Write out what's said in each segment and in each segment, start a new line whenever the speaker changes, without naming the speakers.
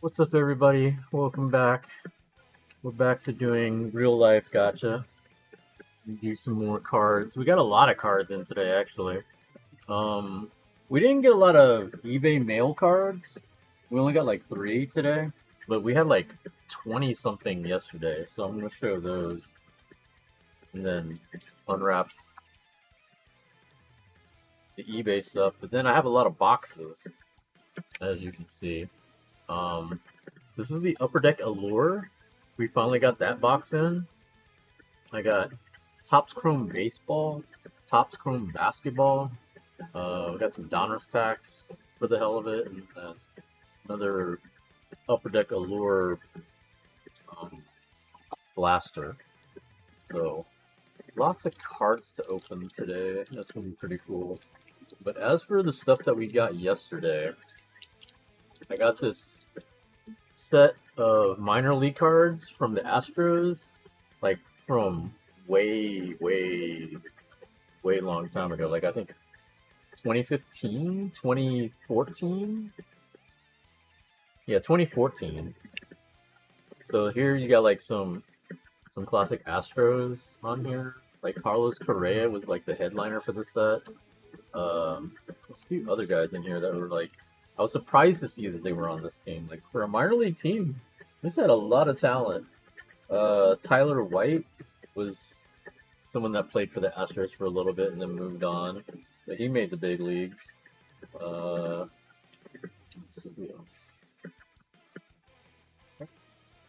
What's up, everybody? Welcome back. We're back to doing real life gotcha. Do some more cards. We got a lot of cards in today, actually. Um, we didn't get a lot of eBay mail cards. We only got like three today, but we had like 20 something yesterday. So I'm gonna show those and then unwrap the eBay stuff. But then I have a lot of boxes, as you can see. Um, this is the Upper Deck Allure. We finally got that box in. I got Topps Chrome Baseball, Topps Chrome Basketball. We got some Donruss packs for the hell of it, and another Upper Deck Allure um, blaster. So lots of cards to open today. That's gonna be pretty cool. But as for the stuff that we got yesterday, I got this set of minor league cards from the Astros, like from way long time ago. Like I think 2015, 2014. Yeah, 2014. So here you got like some classic Astros on here. Like Carlos Correa was like the headliner for the set. There's a few other guys in here that were like, I was surprised to see that they were on this team. Like for a minor league team, this had a lot of talent. Tyler White was someone that played for the Astros for a little bit and then moved on, but he made the big leagues. Let's see who else.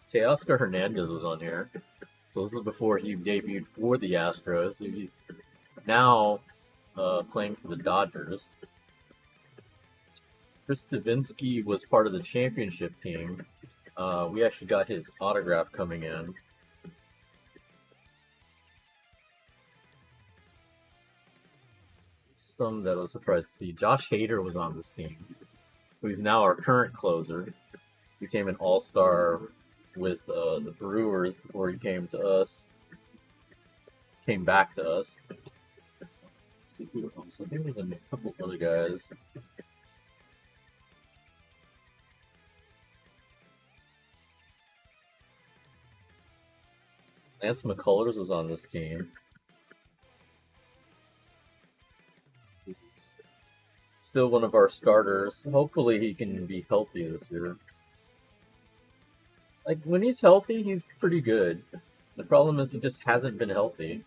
Teoscar Hernandez was on here. So this is before he debuted for the Astros. So he's now playing for the Dodgers. Chris Stavinsky was part of the championship team. We actually got his autograph coming in. Some that I was surprised to see. Josh Hader was on this team, who's now our current closer. Became an all-star with the Brewers before he came to us. Came back to us. Let's see who else. I think there's a couple other guys. Lance McCullers was on this team. He's still one of our starters. Hopefully he can be healthy this year. Like when he's healthy, he's pretty good. The problem is he just hasn't been healthy.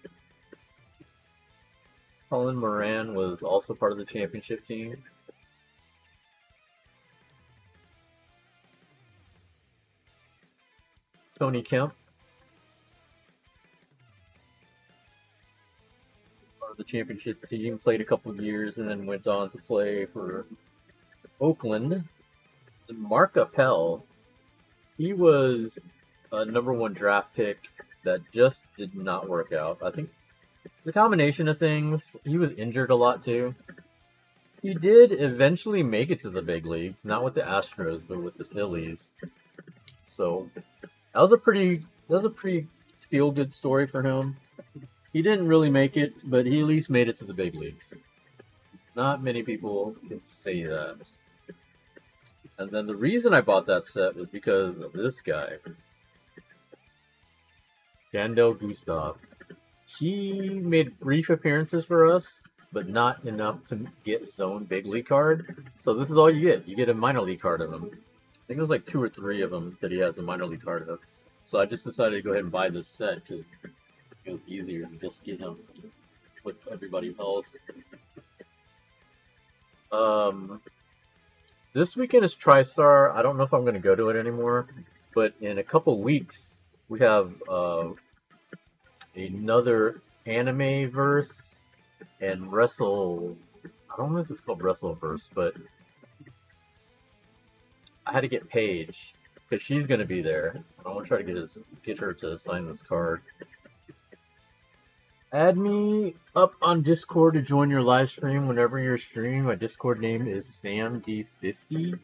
Colin Moran was also part of the championship team. Tony Kemp, part of the championship team, played a couple years and then went on to play for Oakland. And Mark Appel, he was a #1 draft pick that just did not work out. I think it's a combination of things. He was injured a lot too. He did eventually make it to the big leagues, not with the Astros, but with the Phillies. So that was a pretty feel good story for him. He didn't really make it, but he at least made it to the big leagues. Not many people can say that. And then the reason I bought that set was because of this guy, Jandel Gustav. He made brief appearances for us, but not enough to get his own big league card. So this is all you get. You get a minor league card of him. I think it was like 2 or 3 of them that he has a minor league card of. So I just decided to go ahead and buy this set because it was easier than just get him with everybody else. Um, this weekend is TriStar. I don't know if I'm going to go to it anymore, but in a couple weeks we have another anime verse and wrestle. I don't know if it's called Wrestleverse, but I had to get Paige because she's going to be there. I want to try to get her to sign this card. Add me up on Discord to join your live stream whenever you're streaming. My Discord name is SamD50.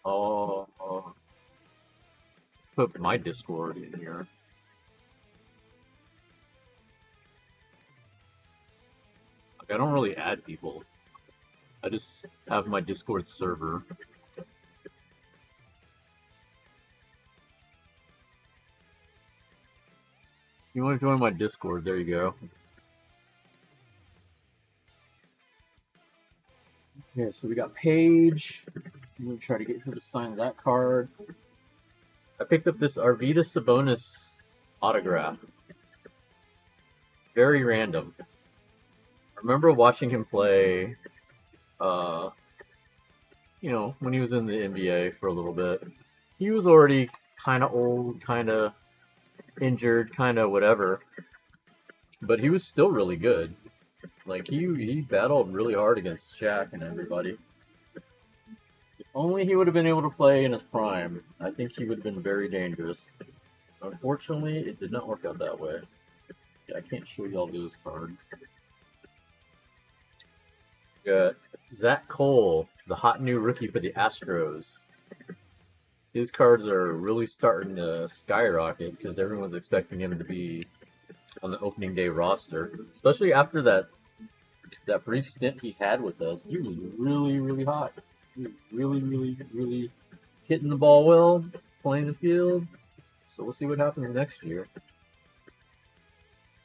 I'll put my Discord in here. Like, I don't really add people. I just have my Discord server. You want to join my Discord? There you go. Yeah, so we got Paige. I'm gonna try to get her to sign that card. I picked up this Arvidas Sabonis autograph. Very random. I remember watching him play, uh, when he was in the NBA for a little bit. He was already kind of old, kind of injured, kind of whatever, but he was still really good. Like he battled really hard against Shaq and everybody. If only he would have been able to play in his prime, I think he would have been very dangerous. Unfortunately, it did not work out that way. Yeah, I can't show you all those cards. Got Zach Cole, the hot new rookie for the Astros. His cards are really starting to skyrocket because everyone's expecting him to be on the opening day roster, especially after that brief stint he had with us. He was really, really hot. He was really, really, really hitting the ball well, playing the field. So we'll see what happens next year.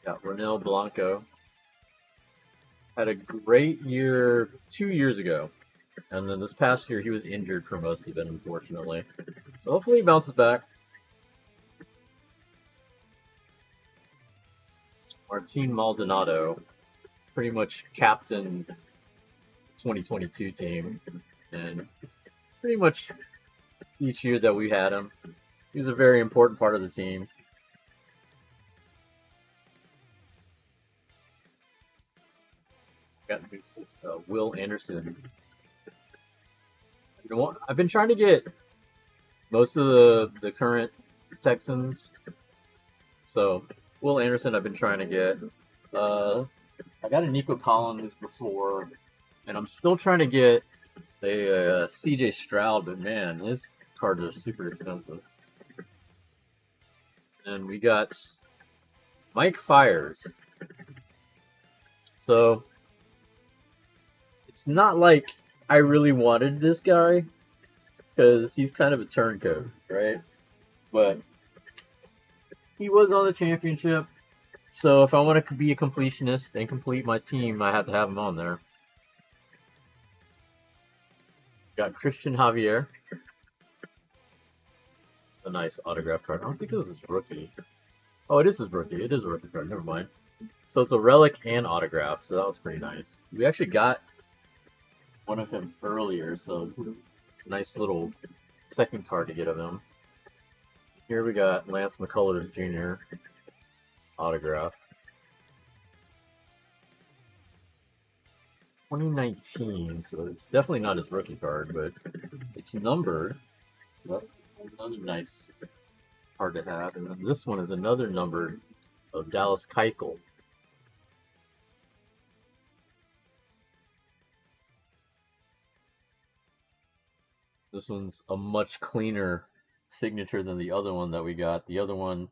Got Ronel Blanco. Had a great year 2 years ago. And then this past year, he was injured for most of it, unfortunately. So hopefully he bounces back. Martin Maldonado, pretty much captain 2022 team. And pretty much each year that we had him, he was a very important part of the team. Got Will Anderson. You know what? I've been trying to get most of the current Texans. So Will Anderson, I've been trying to get. I got a Nico Collins before, and I'm still trying to get a CJ Stroud, but man, his cards are super expensive. And we got Mike Fiers. So it's not like I really wanted this guy because he's kind of a turncoat, right? But he was on the championship, so if I want to be a completionist and complete my team, I have to have him on there. Got Christian Javier. A nice autograph card. I don't think this is rookie. Oh, it is his rookie. It is a rookie card. Never mind. So it's a relic and autograph, so that was pretty nice. We actually got one of him earlier, so it's a nice little second card to get of him. Here we got Lance McCullers Jr. autograph. 2019, so it's definitely not his rookie card, but it's numbered. That's another nice card to have. And then this one is another numbered of Dallas Keuchel. This one's a much cleaner signature than the other one that we got. The other one,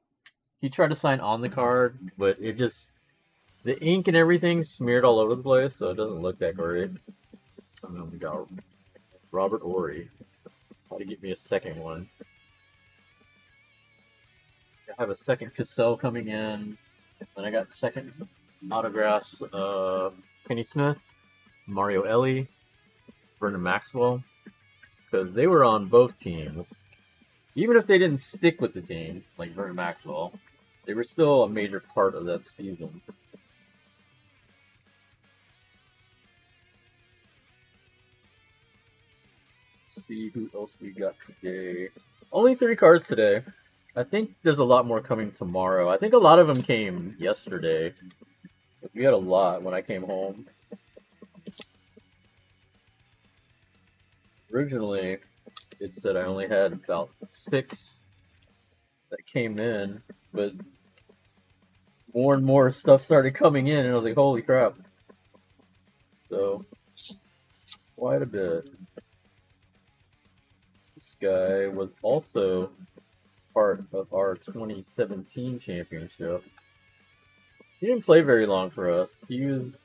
he tried to sign on the card, but it just, the ink and everything smeared all over the place, so it doesn't look that great. And then we got Robert Ory. How to get me a second one. I have a second Cassell coming in. Then I got second autographs of Kenny Smith, Mario Ellie, Vernon Maxwell, because they were on both teams. Even if they didn't stick with the team, like Vernon Maxwell, they were still a major part of that season. Let's see who else we got today. Only 3 cards today. I think there's a lot more coming tomorrow. I think a lot of them came yesterday. We had a lot when I came home. Originally, it said I only had about 6 that came in, but more and more stuff started coming in, and I was like, holy crap. So, quite a bit. This guy was also part of our 2017 championship. He didn't play very long for us. He was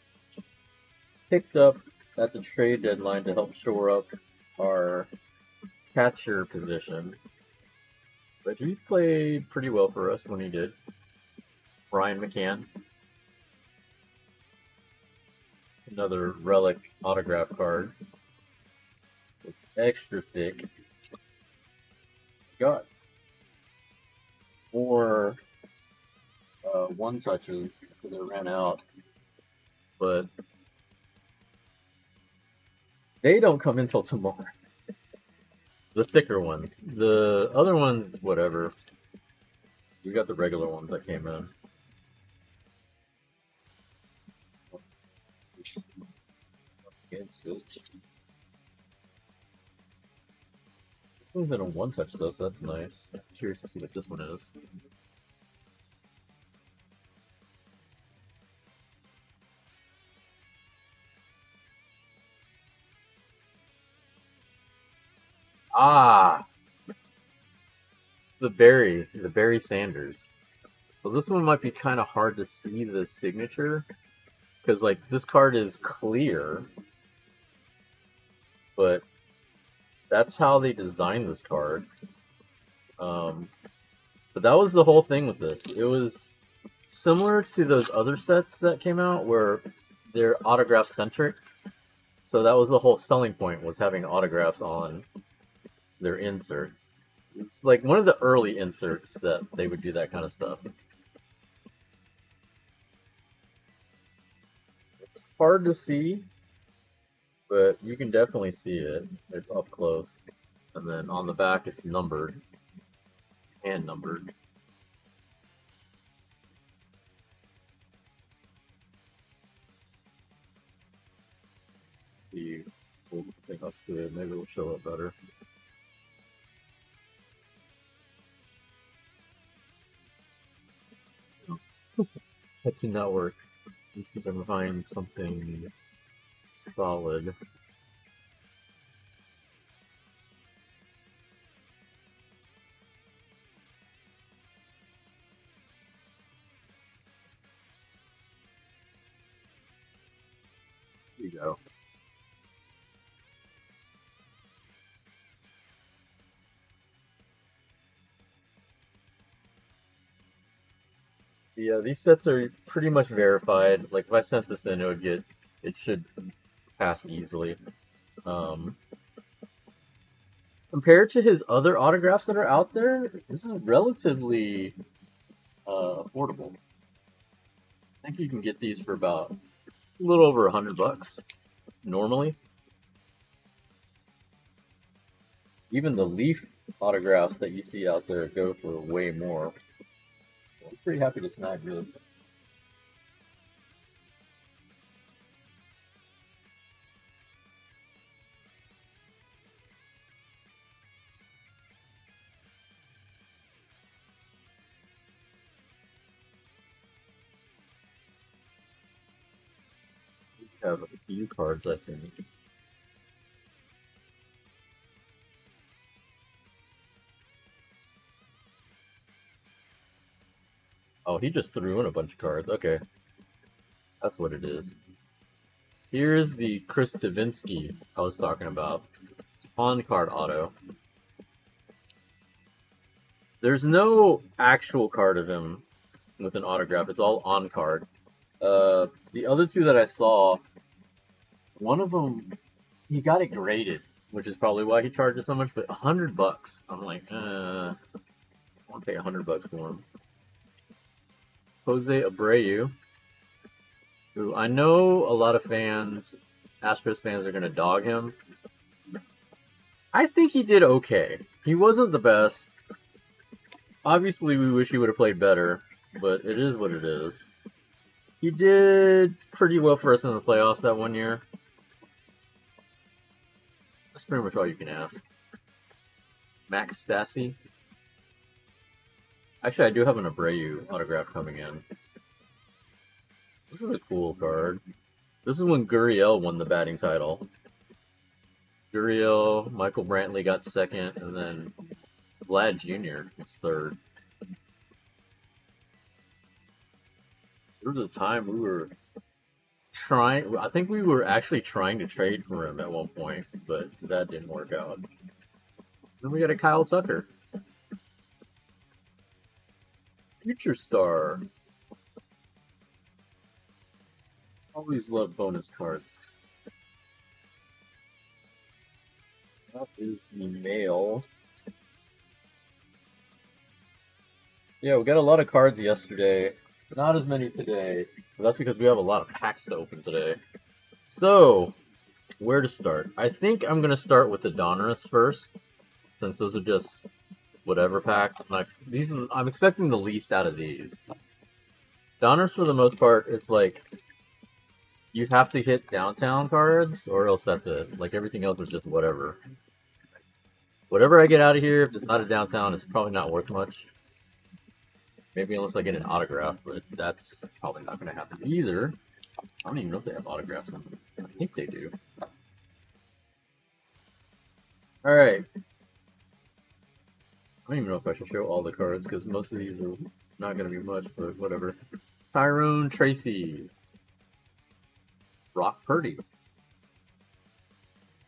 picked up at the trade deadline to help shore up our catcher position. But he played pretty well for us when he did. Brian McCann. Another relic autograph card. It's extra thick. Got more one touches because they ran out, but they don't come until tomorrow. The thicker ones. The other ones, whatever. We got the regular ones that came in. This one's in a one touch though, so that's nice. Curious to see what this one is. Ah, the Barry Sanders. So this one might be kind of hard to see the signature because like this card is clear, but that's how they designed this card. But that was the whole thing with this. It was similar to those other sets that came out where they're autograph centric. So that was the whole selling point, was having autographs on their inserts. It's like one of the early inserts that they would do that kind of stuff. It's hard to see, but you can definitely see it. It's up close. And then on the back it's numbered, hand numbered. Let's see, we'll think up to it. Maybe it'll show up better. That did not work. Let's see if I can find something solid. Here you go. Yeah, these sets are pretty much verified. Like if I sent this in, it should pass easily. Compared to his other autographs that are out there, this is relatively affordable. I think you can get these for about a little over $100 normally. Even the Leaf autographs that you see out there go for way more. I'm pretty happy to snag this. We have a few cards, I think. Oh, he just threw in a bunch of cards. Okay, that's what it is. Here's the Chris Davinsky I was talking about. On card auto. There's no actual card of him with an autograph. It's all on card. The other two that I saw, one of them, he got it graded, which is probably why he charges so much. But $100, I'm like, I want to pay $100 for him. Jose Abreu, who I know a lot of fans, Astros fans, are gonna dog him. I think he did okay. He wasn't the best. Obviously, we wish he would have played better, but it is what it is. He did pretty well for us in the playoffs that one year. That's pretty much all you can ask. Max Stassi. Actually, I do have an Abreu autograph coming in. This is a cool card. This is when Gurriel won the batting title. Gurriel, Michael Brantley got second, and then Vlad Jr. was third. There was a time we were trying, I think we were actually trying to trade for him at one point, but that didn't work out. Then we got a Kyle Tucker. Future Star. Always love bonus cards. That is the mail. Yeah, we got a lot of cards yesterday. Not as many today. But that's because we have a lot of packs to open today. So, where to start? I think I'm going to start with the Donruss first, since those are just whatever packs. I'm expecting the least out of these. Donruss, for the most part, it's like you have to hit downtown cards, or else that's it. Like everything else is just whatever. Whatever I get out of here, if it's not a downtown, it's probably not worth much. Maybe unless I get an autograph, but that's probably not going to happen either. I don't even know if they have autographs. I think they do. Alright. I don't even know if I should show all the cards, because most of these are not going to be much, but whatever. Tyrone Tracy. Brock Purdy.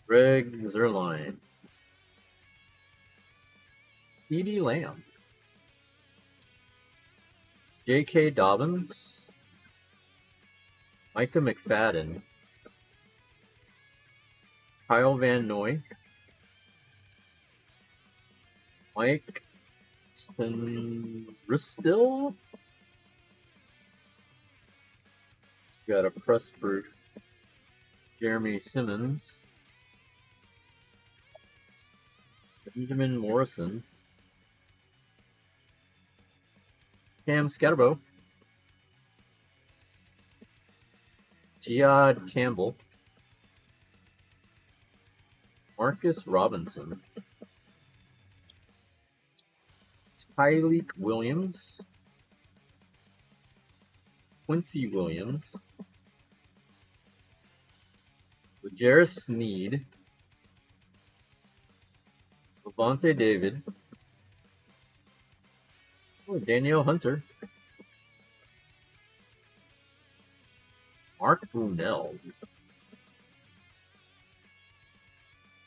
Greg Zerline. CeeDee Lamb. J.K. Dobbins. Micah McFadden. Kyle Van Noy. Mike Ristil. Got a press proof. Jeremy Simmons. Benjamin Morrison. Cam Scatterbo. Jihad Campbell. Marcus Robinson. Tyleek Williams. Quincy Williams. Jairus Sneed. Levante David. Danielle Hunter. Mark Brunell.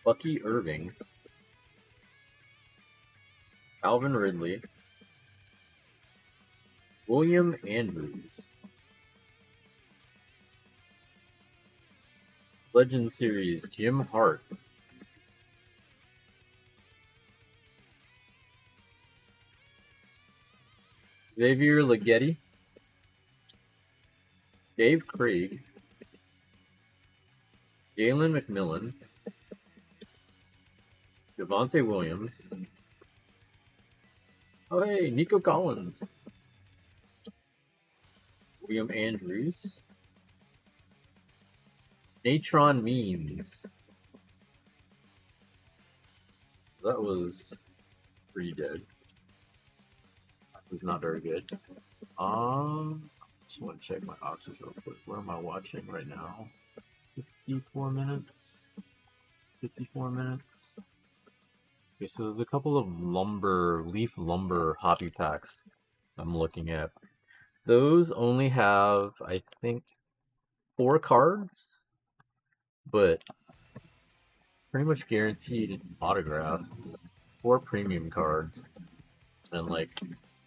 Bucky Irving. Alvin Ridley. William Andrews. Legend Series, Jim Hart. Xavier Leggetti. Dave Krieg. Jalen McMillan. Javonte Williams. Oh hey, Nico Collins. William Andrews. Natron Means. That was pretty dead. That was not very good. Just want to check my options real quick. Where am I watching right now? 54 minutes. 54 minutes. Okay, so there's a couple of leaf lumber hobby packs I'm looking at. Those only have, I think, 4 cards, but pretty much guaranteed autographs. 4 premium cards. And like,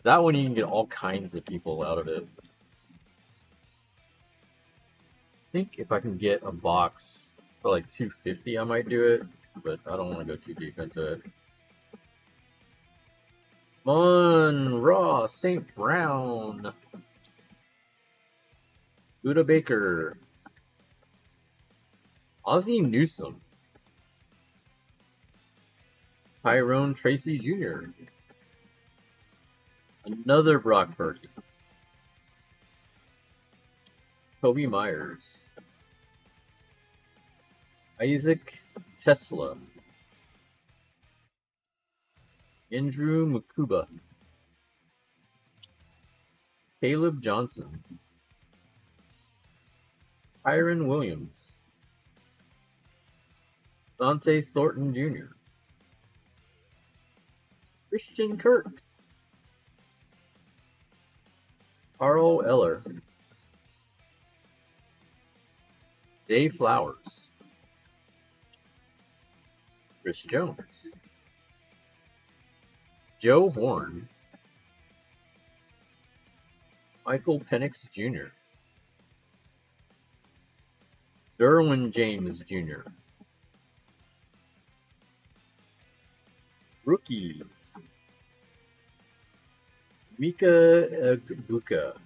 that one you can get all kinds of people out of it. I think if I can get a box for like $250, I might do it, but I don't want to go too deep into it. Raw St. Brown. Buda Baker. Ozzie Newsome. Tyrone Tracy Jr. Another Brock Purdy. Kobe Myers. Isaac Tesla. Andrew Makuba. Caleb Johnson. Tyron Williams. Dante Thornton Jr. Christian Kirk. Carl Eller. Dave Flowers. Chris Jones. Joe Horn. Michael Penix Jr. Derwin James Jr. Rookies. Mika Buka.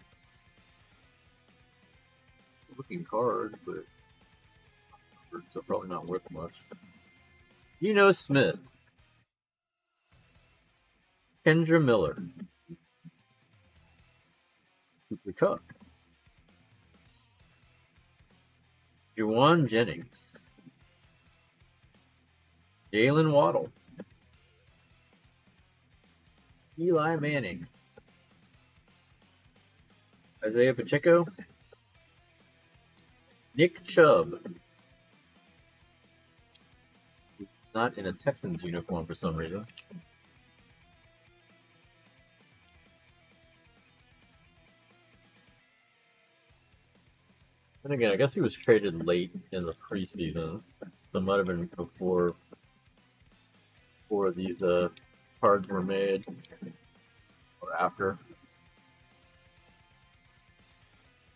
Looking card, but it's probably not worth much. Smith. Kendra Miller. Cooper Cup. Juwan Jennings. Jalen Waddle. Eli Manning. Isaiah Pacheco. Nick Chubb. Who's not in a Texans uniform for some reason. And again, I guess he was traded late in the preseason. So it might have been before these cards were made, or after.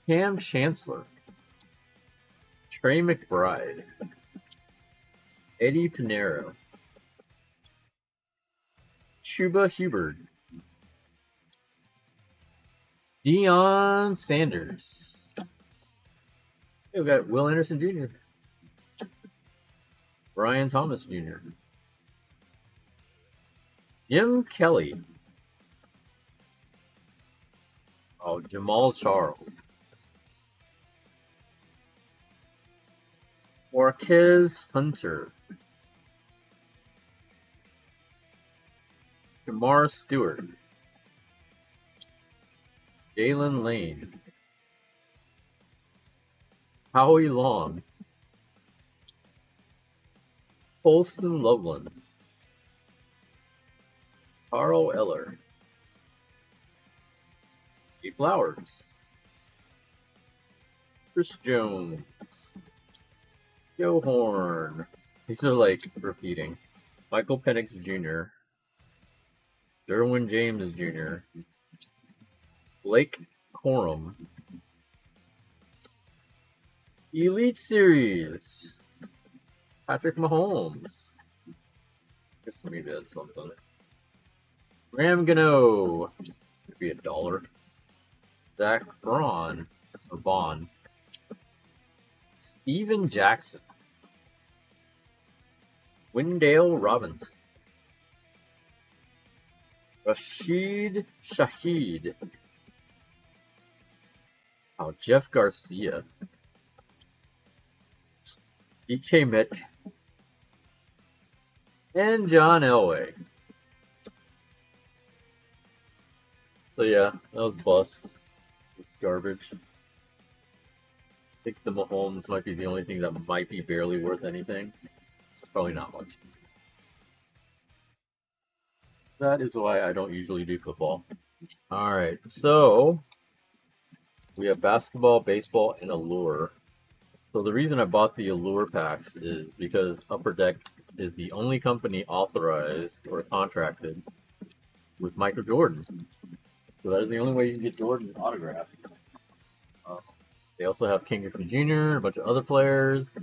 Cam Chancellor. Trey McBride. Eddie Pinero. Chuba Hubbard. Deion Sanders. We've got Will Anderson Jr. Brian Thomas Jr. Jim Kelly. Oh, Jamal Charles. Marquez Hunter. Jamar Stewart. Jalen Lane. Howie Long. Colston Loveland. Carl Eller. E. Flowers. Chris Jones. Joe Horn. These are like repeating. Michael Penix Jr. Derwin James Jr. Blake Corum. Elite Series. Patrick Mahomes. I guess maybe that's something. Graham Gano. Could be $1. Zach Braun. Or Vaughn. Steven Jackson. Wendell Robinson. Rashid Shaheed. Oh, Jeff Garcia. DK Metcalf. And John Elway. So yeah, that was bust. This garbage. I think the Mahomes might be the only thing that might be barely worth anything. It's probably not much. That is why I don't usually do football. Alright, so we have basketball, baseball, and Allure. So the reason I bought the Allure packs is because Upper Deck is the only company authorized or contracted with Michael Jordan. So that is the only way you can get Jordan's autograph. They also have King Griffey Jr., a bunch of other players,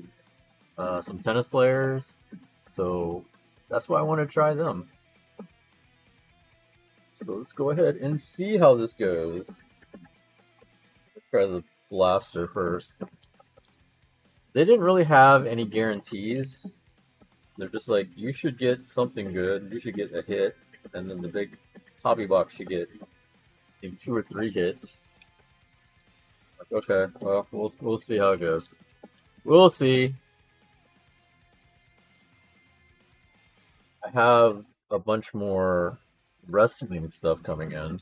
some tennis players. So that's why I want to try them. So let's go ahead and see how this goes. Let's try the blaster first. They didn't really have any guarantees. They're just like, you should get something good, you should get a hit, and then the big hobby box should get maybe 2 or 3 hits. Okay, well, we'll see how it goes. We'll see. I have a bunch more wrestling stuff coming in.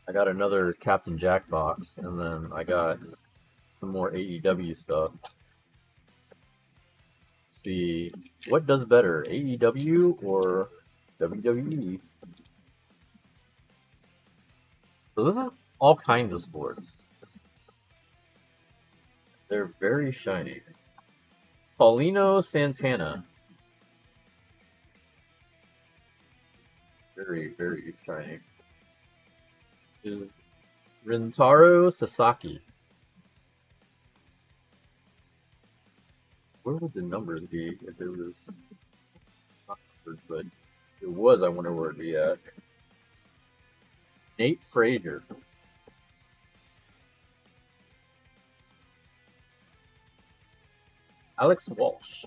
I got another Captain Jack box, and then I got some more AEW stuff. Let's see, what does better, AEW or WWE? So this is all kinds of sports. They're very shiny. Paulino Santana. Very, very shiny. Rintaro Sasaki. Where would the numbers be if there was not numbers, but if it was, I wonder where it'd be at. Nate Frazier. Alex Walsh.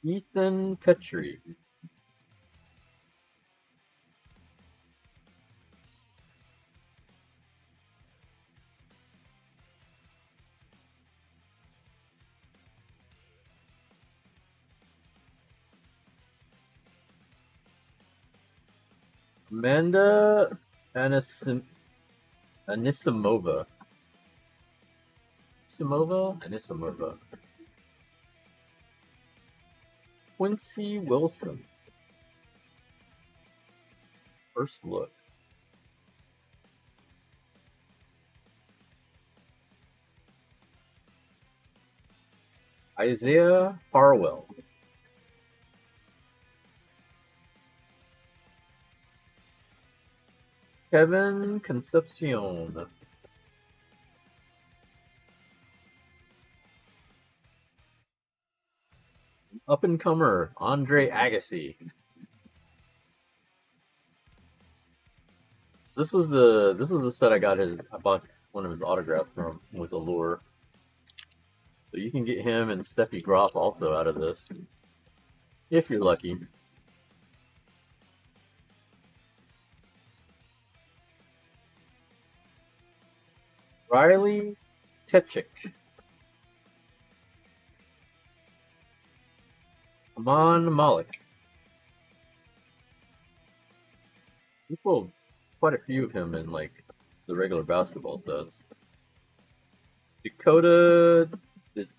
Ethan Petrie. Amanda Anisimova. Anisimova. Quincy Wilson. First look. Isaiah Harwell. Kevin Concepcion. Up and comer Andre Agassi. This was the set I bought one of his autographs from with Allure. So you can get him and Steffi Graf also out of this. If you're lucky. Riley Techik. Aman Malik. We pulled quite a few of him in like the regular basketball sets. Dakota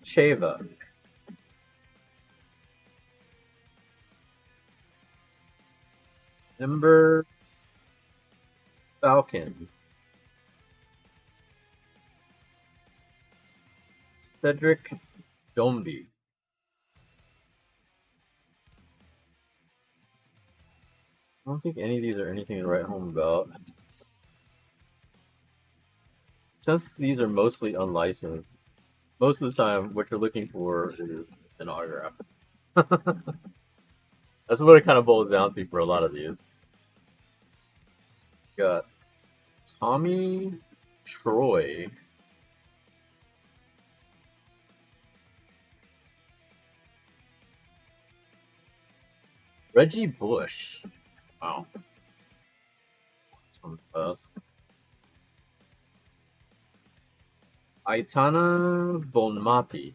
Cheva. Ember Falcon. Cedric Domby. I don't think any of these are anything to write home about. Since these are mostly unlicensed, most of the time what you're looking for is an autograph. That's what it kind of boils down to for a lot of these. Got Tommy Troy. Reggie Bush. Wow. That's from the past. Aitana Bonmati.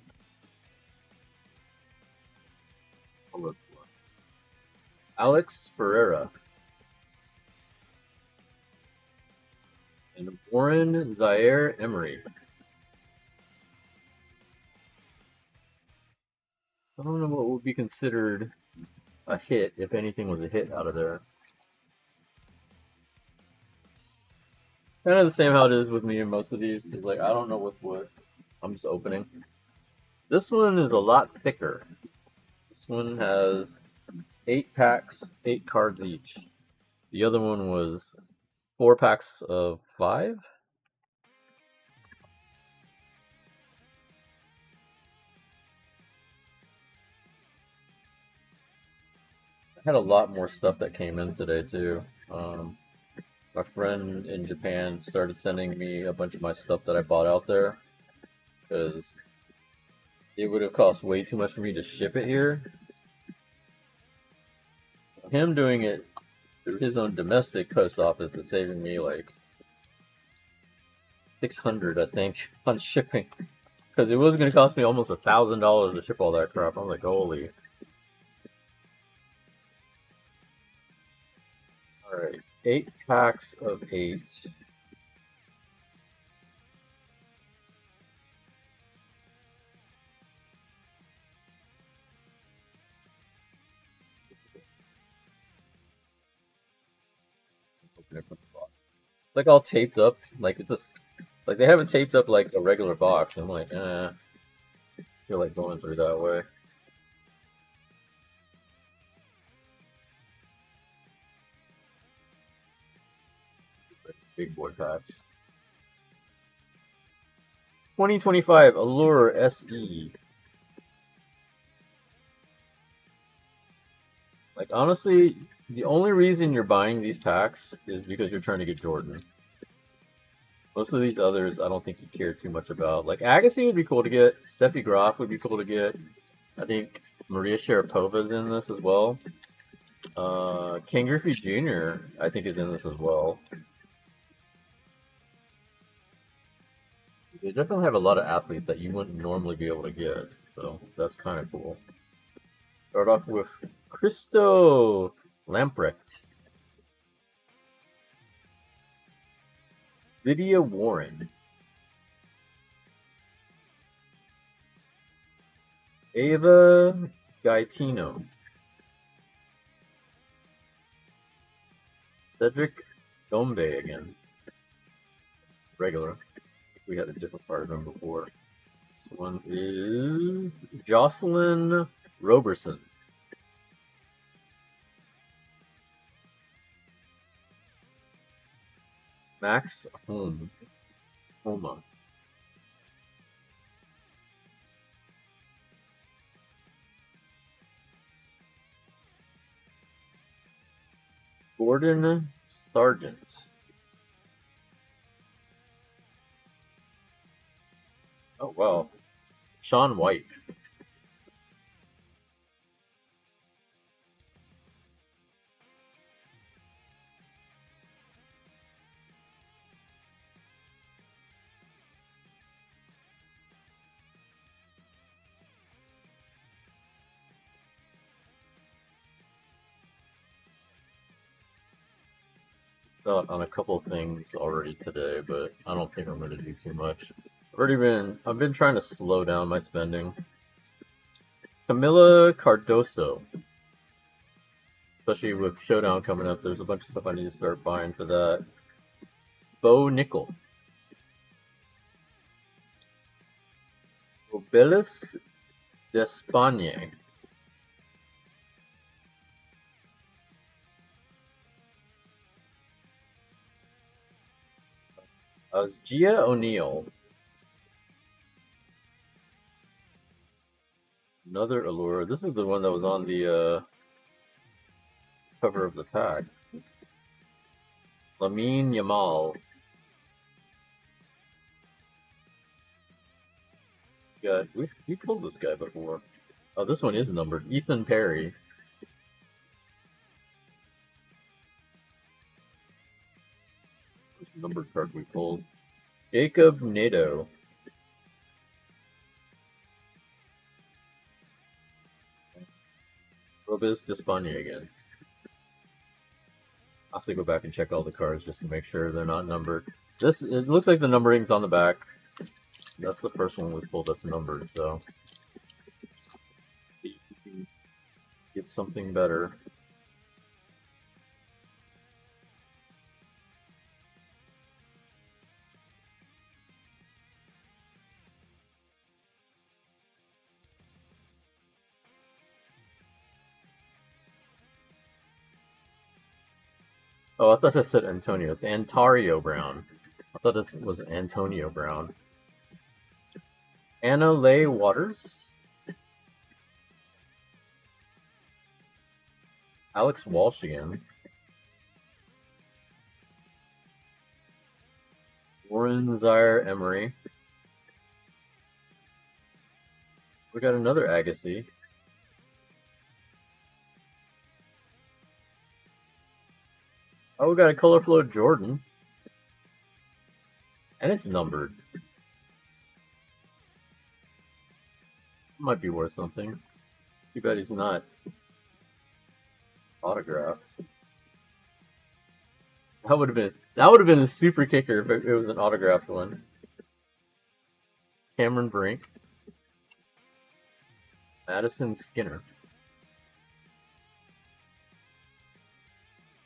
Alex Ferreira. And Warren Zaire Emery. I don't know what would be considered a hit, if anything was a hit out of there. Kind of the same how it is with me in most of these. Like, I don't know what. I'm just opening. This one is a lot thicker. This one has 8 packs, 8 cards each. The other one was 4 packs of 5. I had a lot more stuff that came in today too. My friend in Japan started sending me a bunch of my stuff that I bought out there because it would have cost way too much for me to ship it here. Him doing it through his own domestic post office is saving me like 600, I think, on shipping. Because it was going to cost me almost $1,000 to ship all that crap. I'm like, holy. Alright, 8 packs of 8. Like all taped up, like it's just like they haven't taped up like a regular box. I'm like, I feel like going through that way. Big boy packs. 2025 Allure SE. Like, honestly, the only reason you're buying these packs is because you're trying to get Jordan. Most of these others, I don't think you care too much about. Like, Agassi would be cool to get. Steffi Graf would be cool to get. I think Maria Sharapova's in this as well. Ken Griffey Jr., I think, is in this as well. They definitely have a lot of athletes that you wouldn't normally be able to get, so that's kind of cool. Start off with Christo Lamprecht, Lydia Warren, Ava Gaetino, Cedric Gombe again, regular. We had a different part of him before. This one is Jocelyn Roberson. Max Homa. Gordon Sargent. Oh, wow. Sean White. Out on a couple things already today, but I don't think I'm going to do too much. I've been trying to slow down my spending. Camila Cardoso. Especially with Showdown coming up, there's a bunch of stuff I need to start buying for that. Bo Nickel. Obelis d'Espagne. Gia O'Neill. Another Allure. This is the one that was on the cover of the pack. Lamine Yamal. Yeah, we pulled this guy before. Oh, this one is numbered. Ethan Perry. Which numbered card we pulled? Jacob Nato. Robis d'Espagne again. I'll have to go back and check all the cards just to make sure they're not numbered. It looks like the numbering's on the back. That's the first one we pulled that's numbered, so get something better. Oh, I thought it said Antonio. It's Antario Brown. I thought it was Antonio Brown. Anna Leigh Waters. Alex Walsh again. Warren Zaire Emery. We got another Agassi. Oh, we got a Color Flow Jordan. And it's numbered. Might be worth something. Too bad he's not autographed. That would have been a super kicker if it was an autographed one. Cameron Brink. Madison Skinner.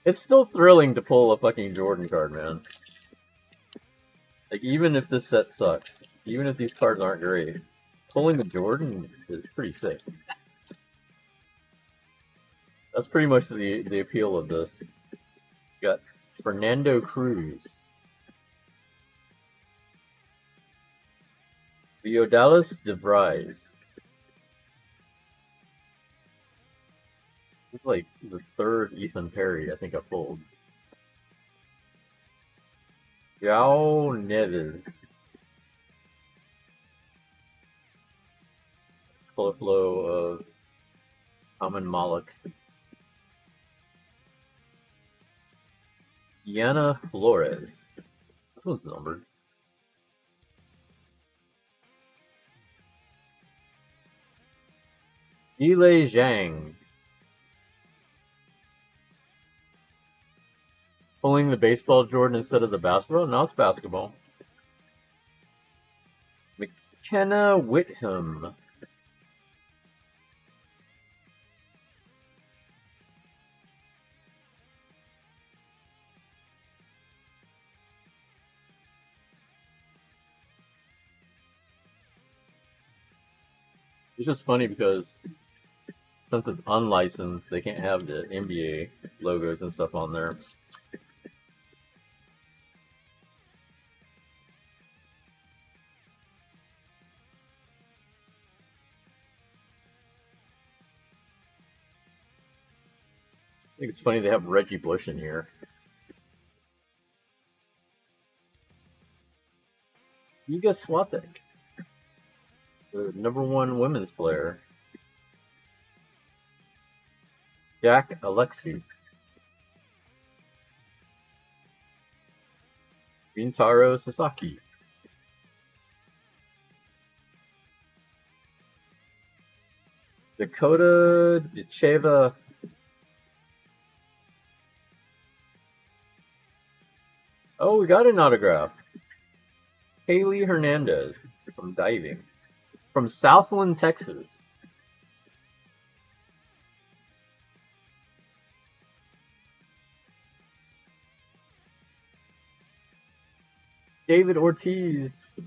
It's still thrilling to pull a fucking Jordan card, man. Like, even if this set sucks, even if these cards aren't great, pulling the Jordan is pretty sick. That's pretty much the appeal of this. You got Fernando Cruz. Theodalis DeVries. This is like the third Ethan Perry I think I pulled. João Neves. Flow of Amin Malik. Yana Flores. This one's numbered. Yilei Zhang. Pulling the baseball Jordan instead of the basketball? No, it's basketball. McKenna Whitham. It's just funny because since it's unlicensed, they can't have the NBA logos and stuff on there. I think it's funny they have Reggie Bush in here. Iga Swiatek, the #1 women's player. Jack Alexi. Rintaro Sasaki. Dakota Dicheva. Oh, we got an autograph. Haley Hernandez from diving. From Southland, Texas. David Ortiz.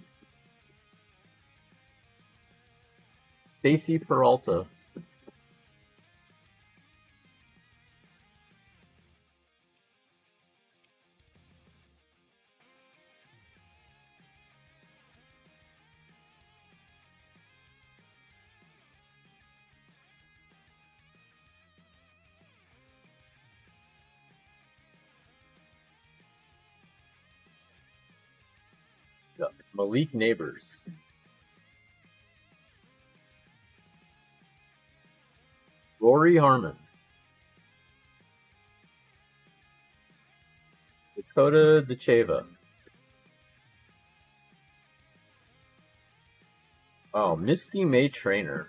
Stacy Peralta. Malik Neighbors. Rory Harmon. Dakota Dicheva. Oh, Misty May Trainer.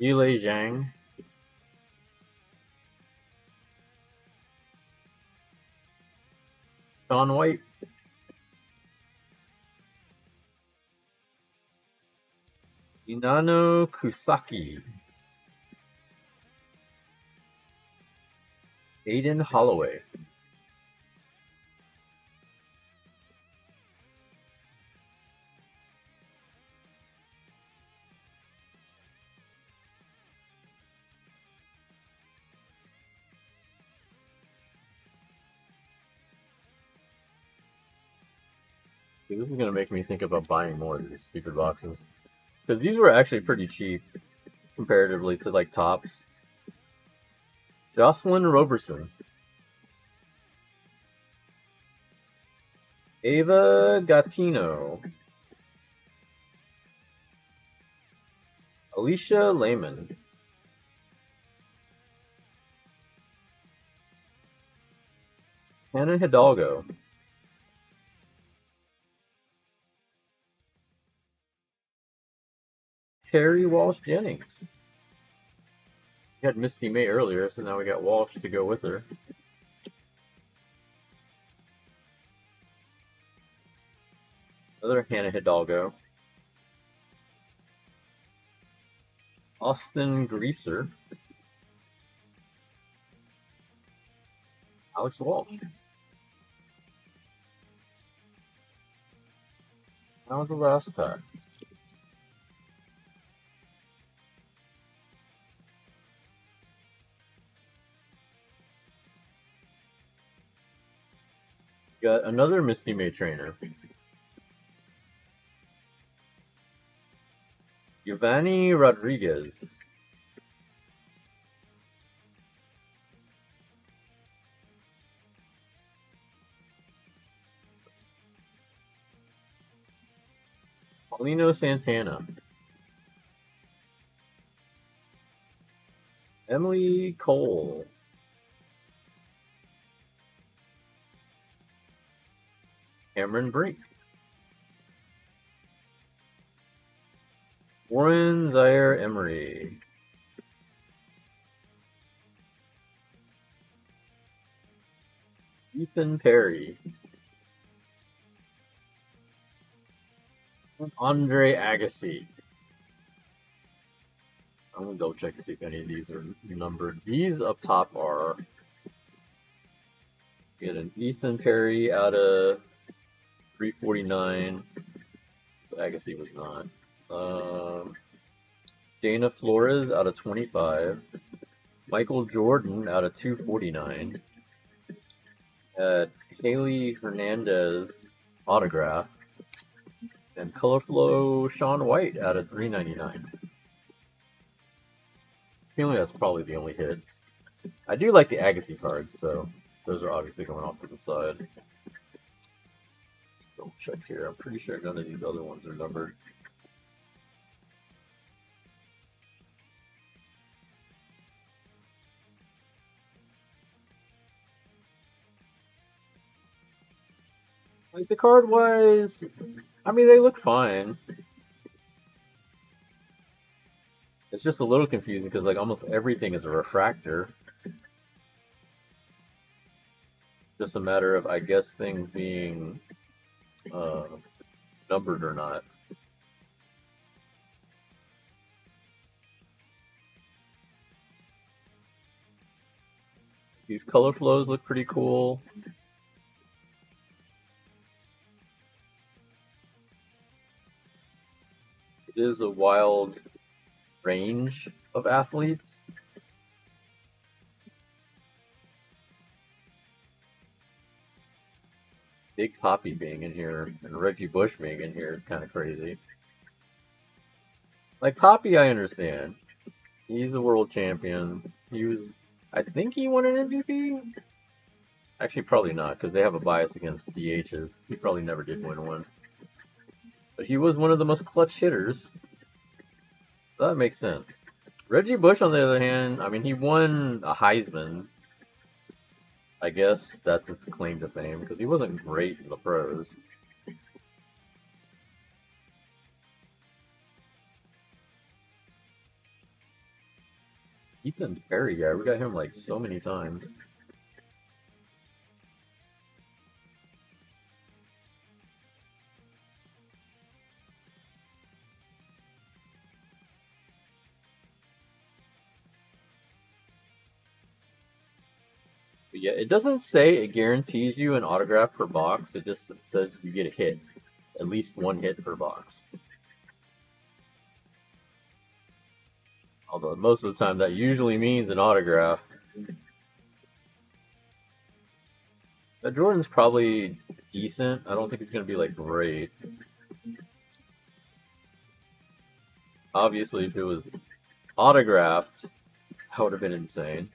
Yilei Zhang. Sean White. Inano Kusaki. Aiden Holloway. Dude, this is gonna make me think about buying more of these stupid boxes. Because these were actually pretty cheap comparatively to like tops. Jocelyn Roberson. Ava Gattino. Alicia Lehman. Hannah Hidalgo. Carrie Walsh Jennings. We had Misty May earlier, so now we got Walsh to go with her. Another Hannah Hidalgo. Austin Greaser. Alex Walsh. That was the last pack. got another Misty May trainer. Giovanni Rodriguez. Paulino Santana. Emily Cole. Cameron Brink. Warren Zaire Emery. Ethan Perry. Andre Agassi. I'm gonna double check to see if any of these are numbered. These up top are. Get an Ethan Perry out of 349. So Agassi was not. Dana Flores out of 25. Michael Jordan out of 249. Haley Hernandez autograph. And Color Flow Sean White out of 399. Feeling that's probably the only hits. I do like the Agassi cards, so those are obviously going off to the side. Let's double check here. I'm pretty sure none of these other ones are numbered. Like the card wise, I mean they look fine. It's just a little confusing because like almost everything is a refractor. Just a matter of, I guess, things being numbered or not. These color flows look pretty cool. It is a wild range of athletes. Big Poppy being in here and Reggie Bush being in here is kind of crazy. Like Poppy, I understand. He's a world champion. I think he won an MVP? Actually, probably not, because they have a bias against DHs. He probably never did win one. But he was one of the most clutch hitters. So that makes sense. Reggie Bush, on the other hand, I mean, he won a Heisman. I guess that's his claim to fame, because he wasn't great in the pros. Ethan Perry guy, we got him like so many times. But yeah, it doesn't say it guarantees you an autograph per box. It just says you get a hit. At least one hit per box. Although most of the time that usually means an autograph. That Jordan's probably decent. I don't think it's going to be like great. Obviously, if it was autographed, that would have been insane.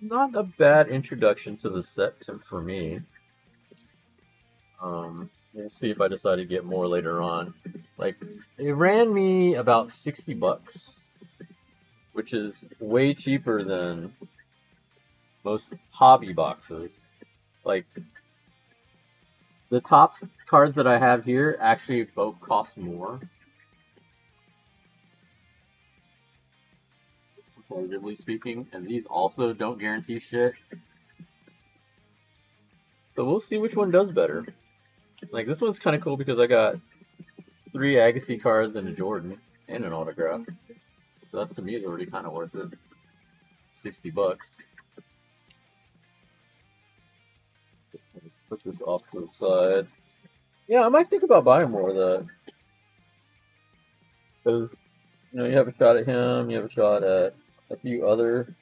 Not a bad introduction to the set for me. We'll see if I decide to get more later on. Like, it ran me about 60 bucks, which is way cheaper than most hobby boxes. Like, the top cards that I have here actually both cost more, comparatively speaking, and these also don't guarantee shit. So we'll see which one does better. Like, this one's kind of cool because I got 3 Agassi cards and a Jordan and an autograph. So that to me is already kind of worth it. 60 bucks. Put this off to the side. Yeah, I might think about buying more of that because you have a shot at him, you have a shot at a few other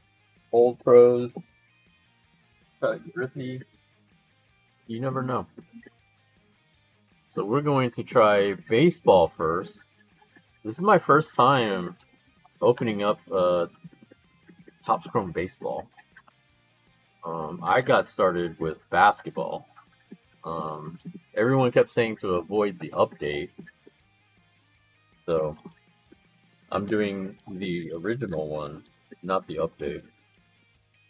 old pros, shot at Griffey. You never know. So we're going to try baseball first. This is my first time opening up Topps Chrome baseball. I got started with basketball. Um, Everyone kept saying to avoid the update, so I'm doing the original one, not the update.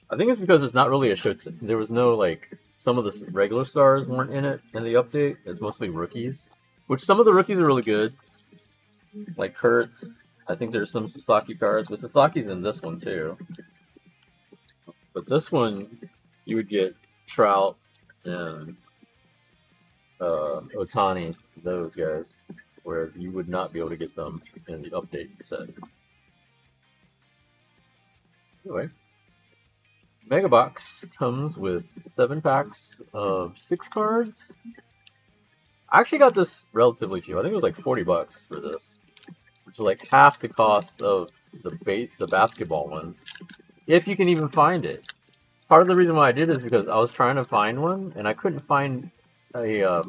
I think it's because it's not really a show. There was no like some of the regular stars weren't in it in the update. It's mostly rookies, which some of the rookies are really good, like Kurtz. I think there's some Sasaki cards, but Sasaki's in this one too. But this one, you would get Trout and Otani, those guys, whereas you would not be able to get them in the update set. Anyway, Mega Box comes with 7 packs of 6 cards. I actually got this relatively cheap. I think it was like $40 for this, which is like half the cost of the basketball ones, if you can even find it. Part of the reason why I did is because I was trying to find one and I couldn't find a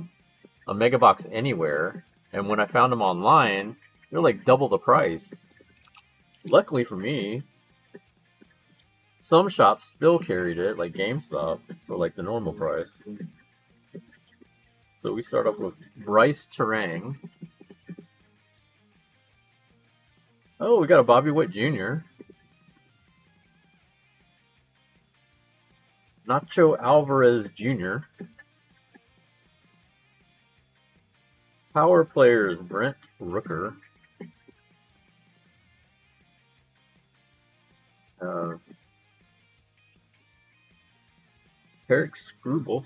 Mega Box anywhere. And when I found them online, they're like double the price. Luckily for me, some shops still carried it, like GameStop, for like the normal price. So we start off with Bryce Terang. Oh, we got a Bobby Witt Jr. Nacho Alvarez Jr. Power players Brent Rooker. Uh, Eric Screwball.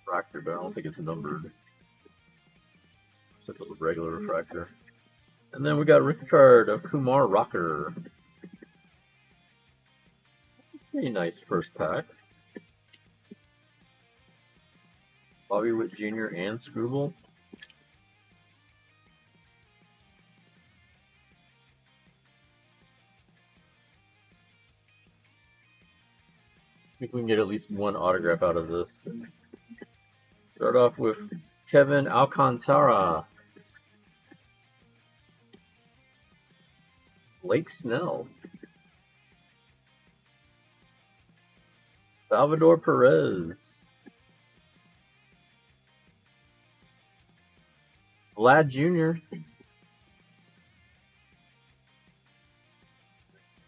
Refractor, but I don't think it's numbered. It's just a regular refractor. And then we got a rookie card of Kumar Rocker. That's a pretty nice first pack. Bobby Witt Jr. and Screwball. I think we can get at least one autograph out of this. Start off with Kevin Alcantara. Blake Snell. Salvador Perez. Vlad Jr.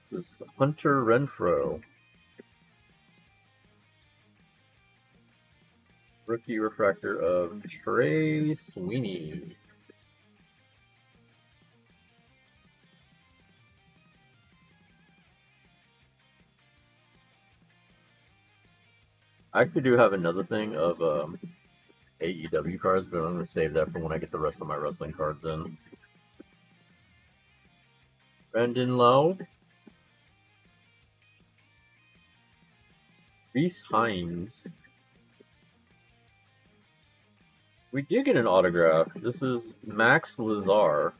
This is Hunter Renfroe. Rookie refractor of Trey Sweeney. I actually do have another thing of AEW cards, but I'm going to save that for when I get the rest of my wrestling cards in. Brendan Lowe. Reese Hines. We did get an autograph. This is Max Lazar.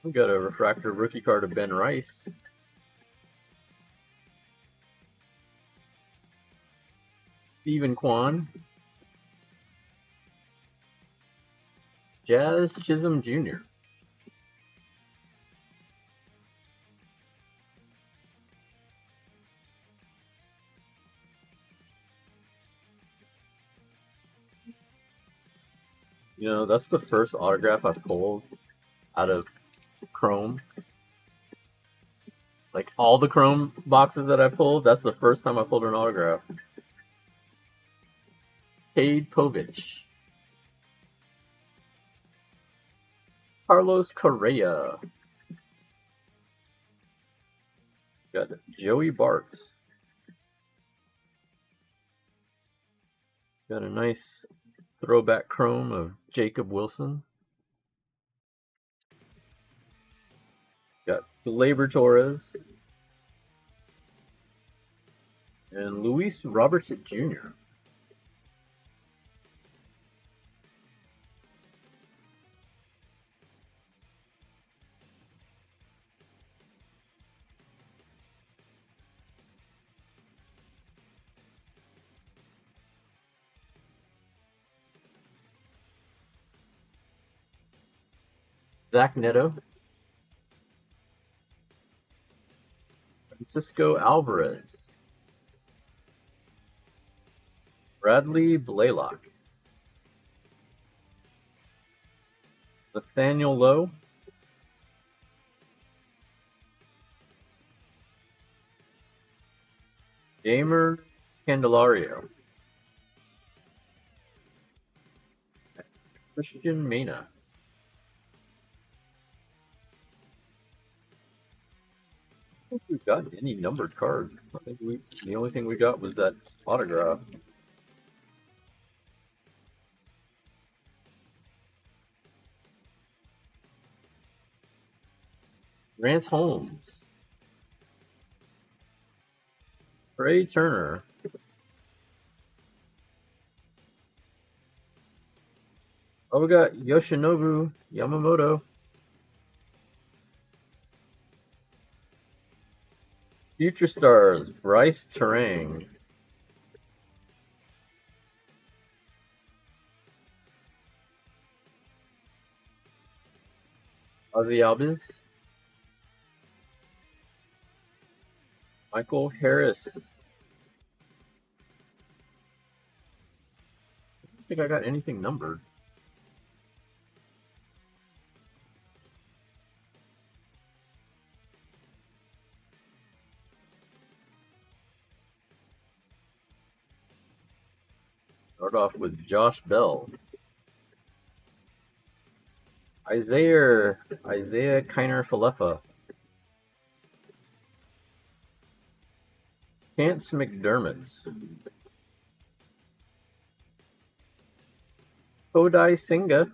We got a refractor rookie card of Ben Rice. Stephen Kwan. Jazz Chisholm Jr. You know, that's the first autograph I've pulled out of Chrome. Like all the Chrome boxes that I pulled, that's the first time I pulled an autograph. Cade Povich. Carlos Correa. Got Joey Bart. Got a nice throwback Chrome of Jacob Wilson. Got Gleyber Torres. And Luis Roberts Jr. Zach Neto. Francisco Alvarez. Bradley Blaylock. Nathaniel Lowe. Gamer Candelario. Christian Mena. I don't think we've gotten any numbered cards. I think the only thing we got was that autograph. Grant Holmes. Trey Turner. Oh, we got Yoshinobu Yamamoto. Future Stars. Bryce Terang. Ozzy Albiz. Michael Harris. I don't think I got anything numbered. Start off with Josh Bell. Isaiah Kiner Falefa. Chance McDermott. Kodai Senga.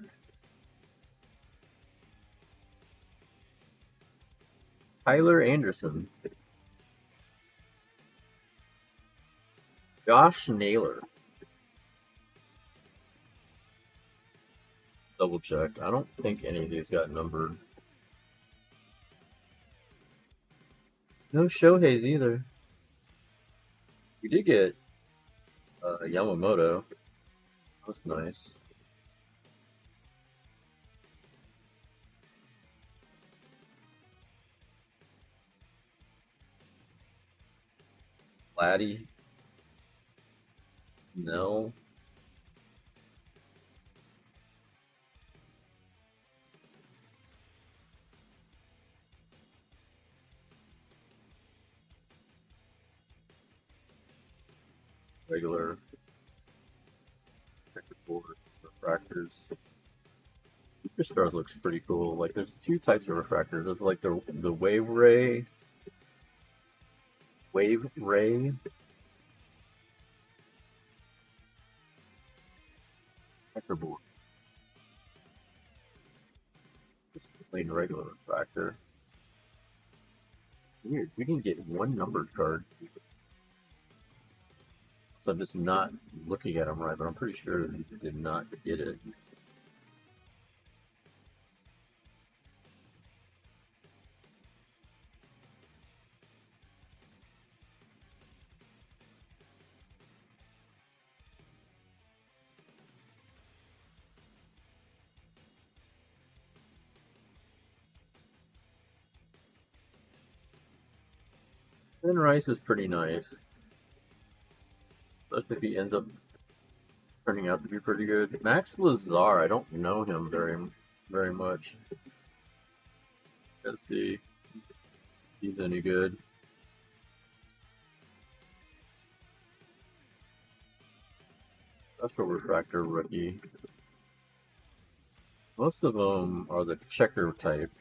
Tyler Anderson. Josh Naylor. Double check. I don't think any of these got numbered. No Shohei's either. We did get Yamamoto. That's nice. Laddie. No. Regular checkerboard refractors. Super Stars looks pretty cool. Like there's two types of refractors. There's like the wave ray checkerboard. Just plain regular refractor. It's weird. We didn't get one numbered card. So I'm just not looking at them right, but I'm pretty sure these did not get it. Ben Rice is pretty nice. Especially if he ends up turning out to be pretty good. Max Lazar, I don't know him very much. Let's see if he's any good. Special refractor rookie. Most of them are the checker type.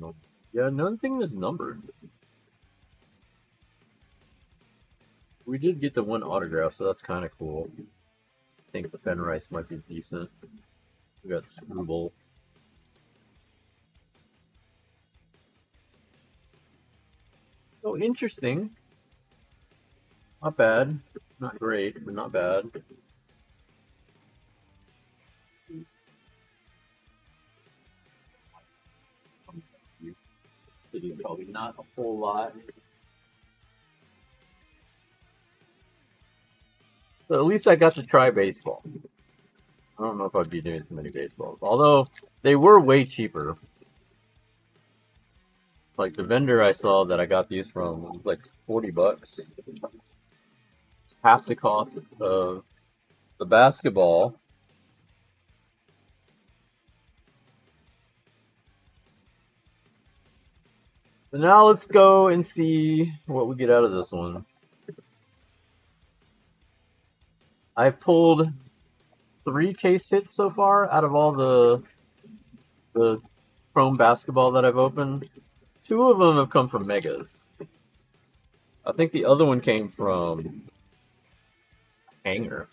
Nope. Yeah, nothing is numbered. We did get the one autograph, so that's kind of cool. think the Ben Rice might be decent. We got Screwball. Oh, interesting. Not bad. Not great, but not bad. City probably not a whole lot. But at least I got to try baseball. I don't know if I'd be doing too many baseballs. Although they were way cheaper. Like the vendor I saw that I got these from was like $40. It's half the cost of the basketball. So now let's go and see what we get out of this one. I've pulled 3 case hits so far out of all the Chrome basketball that I've opened. 2 of them have come from Megas. I think the other one came from Hanger.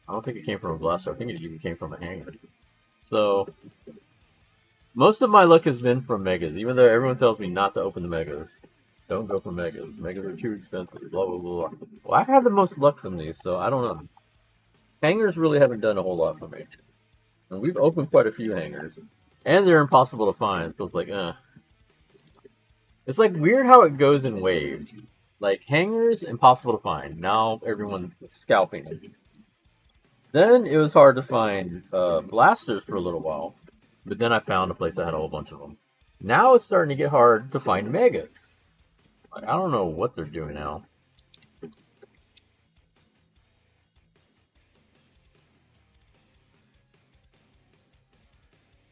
I don't think it came from a blaster. I think it even came from a Hanger. So most of my luck has been from Megas, even though everyone tells me not to open the Megas. Don't go for Megas. Megas are too expensive. Blah blah blah. Well, I've had the most luck from these, so I don't know. Hangers really haven't done a whole lot for me. And we've opened quite a few hangers. And they're impossible to find, so it's like, It's like weird how it goes in waves. Like hangers, impossible to find. Now everyone's scalping it. Then it was hard to find blasters for a little while. But then I found a place that had a whole bunch of them. Now it's starting to get hard to find megas. Like, I don't know what they're doing now.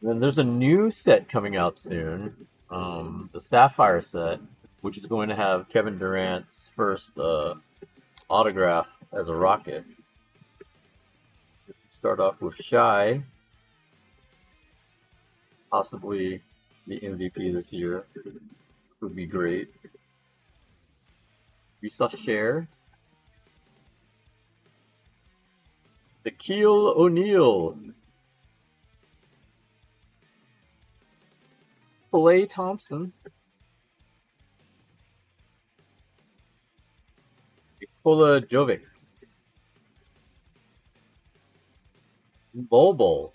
Then there's a new set coming out soon, the Sapphire set, which is going to have Kevin Durant's first autograph as a Rocket. Start off with Shy, possibly the MVP this year. Would be great. We saw Cher, Shaquille O'Neal, Klay Thompson, Nikola Jovic, Bobo.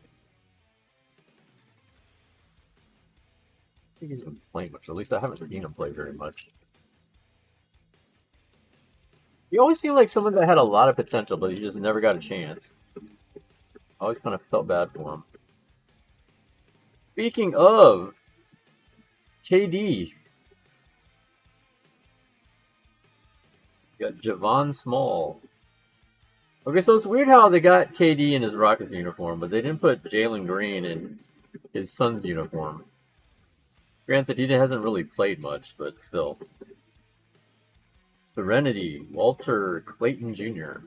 I think he's been playing much. At least I haven't seen him play very much. He always seemed like someone that had a lot of potential, but he just never got a chance. I always kind of felt bad for him. Speaking of KD, you got Javon Small. Okay, so it's weird how they got KD in his Rockets uniform, but they didn't put Jalen Green in his Suns uniform. Granted, he hasn't really played much, but still. Serenity, Walter Clayton Jr.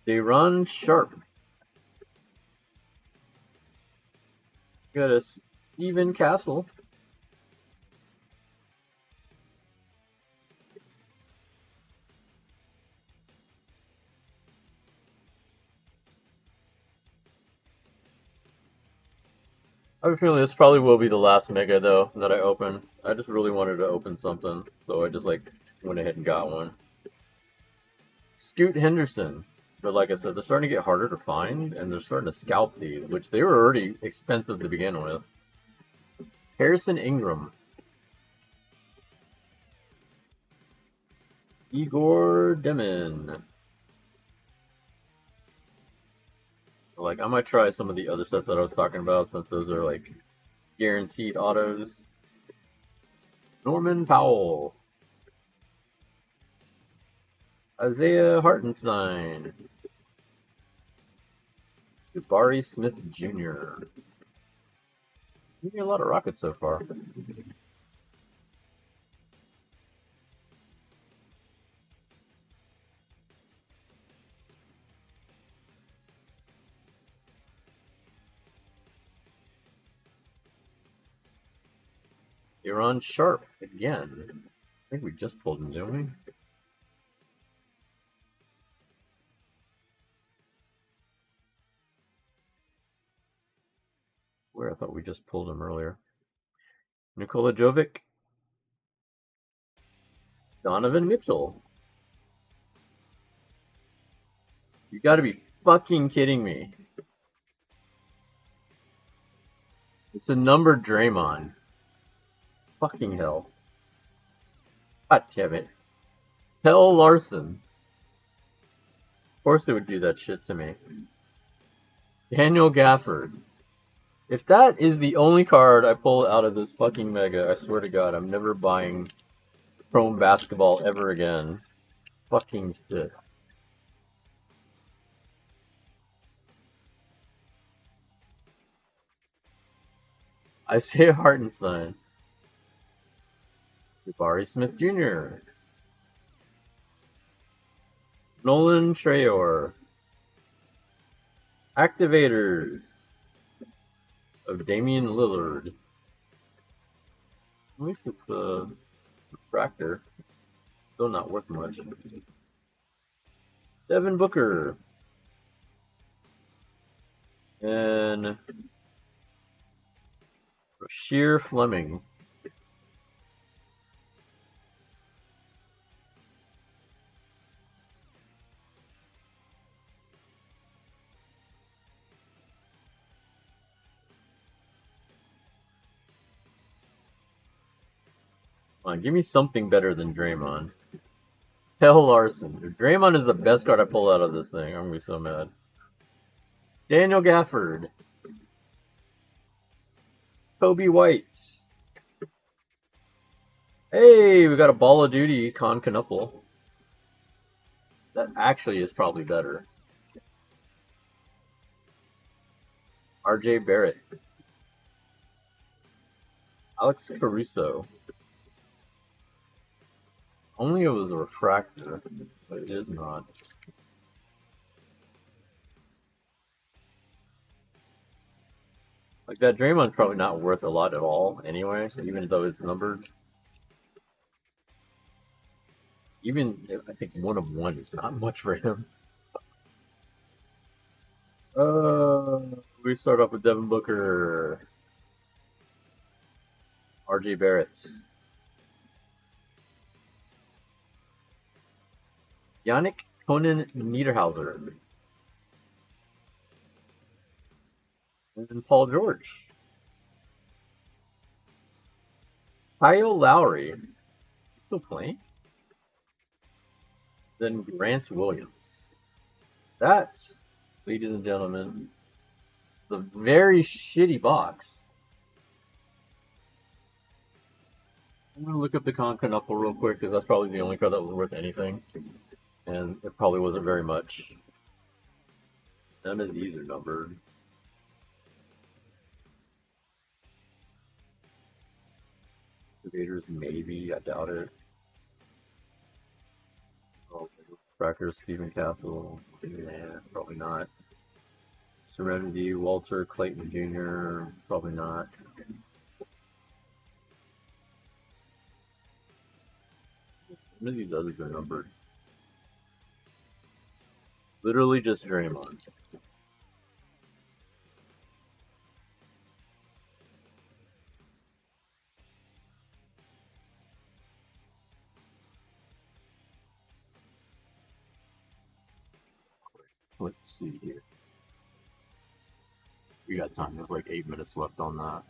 They run sharp. Got a Steven Castle. I have a feeling this probably will be the last Mega, though, that I open. I just really wanted to open something, so I just, like, went ahead and got one. Scoot Henderson. But like I said, they're starting to get harder to find, and they're starting to scalp these, which they were already expensive to begin with. Harrison Ingram. Igor Demin. Like, I might try some of the other sets that I was talking about, since those are, like, guaranteed autos. Norman Powell. Isaiah Hartenstein. Jabari Smith Jr. Give me a lot of rockets so far. You're on sharp again. think we just pulled him, didn't we? Where I thought we just pulled him earlier. Nikola Jovic. Donovan Mitchell. You gotta be fucking kidding me. It's a numbered Draymond. Fucking hell. God damn it. Hell Larson. Of course it would do that shit to me. Daniel Gafford. If that is the only card I pull out of this fucking mega, I swear to God, I'm never buying Chrome basketball ever again. Fucking shit. Isaiah Hartenstein. Jabari Smith Jr. Nolan Trayor. Activators of Damian Lillard. At least it's a refractor. Still not worth much. Devin Booker. And Rasheer Fleming. Come on, give me something better than Draymond. Hell Larson. If Draymond is the best card I pull out of this thing, I'm gonna be so mad. Daniel Gafford. Kobe White. Hey, we got a Ball of Duty Con Canuple. That actually is probably better. RJ Barrett. Alex Caruso. Only it was a refractor, but it is not. Like that Draymond's probably not worth a lot at all anyway, even though it's numbered. Even if I think 1/1 is not much for him. We start off with Devin Booker. RJ Barrett. Yannick Conan Niederhauser. And Paul George. Kyle Lowry. Still playing? Then Grant Williams. That, ladies and gentlemen, is a very shitty box. I'm going to look up the Con Canuple real quick because that's probably the only card that was worth anything. And it probably wasn't very much. None of these are numbered. Invaders, maybe. I doubt it. Oh, Crackers, Stephen Castle. Yeah, probably not. Serenity, Walter Clayton Jr. Probably not. None of these others are numbered. Literally just Draymond. Let's see here. We got time. There's like 8 minutes left on that.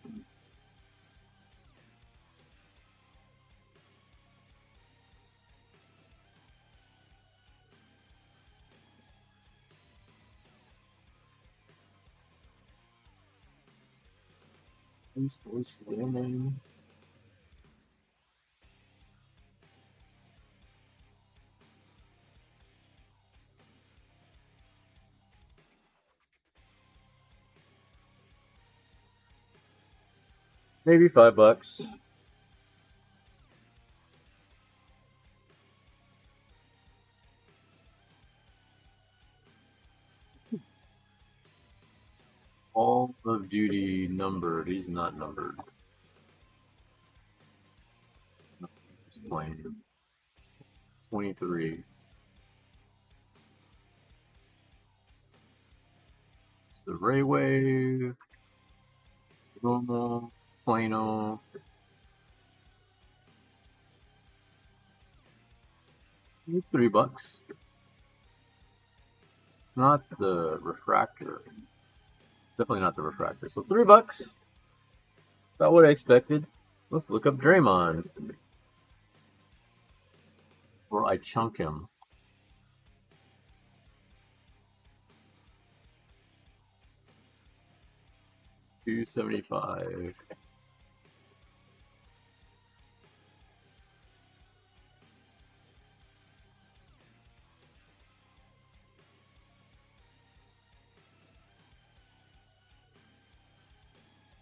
What's their name? Maybe $5. All of Duty numbered. He's not numbered. plane. 23. It's the Ray Wave, normal, plano. It's $3. It's not the refractor. Definitely not the refractor. So $3. About what I expected. Let's look up Draymond. Or I chunk him. $275.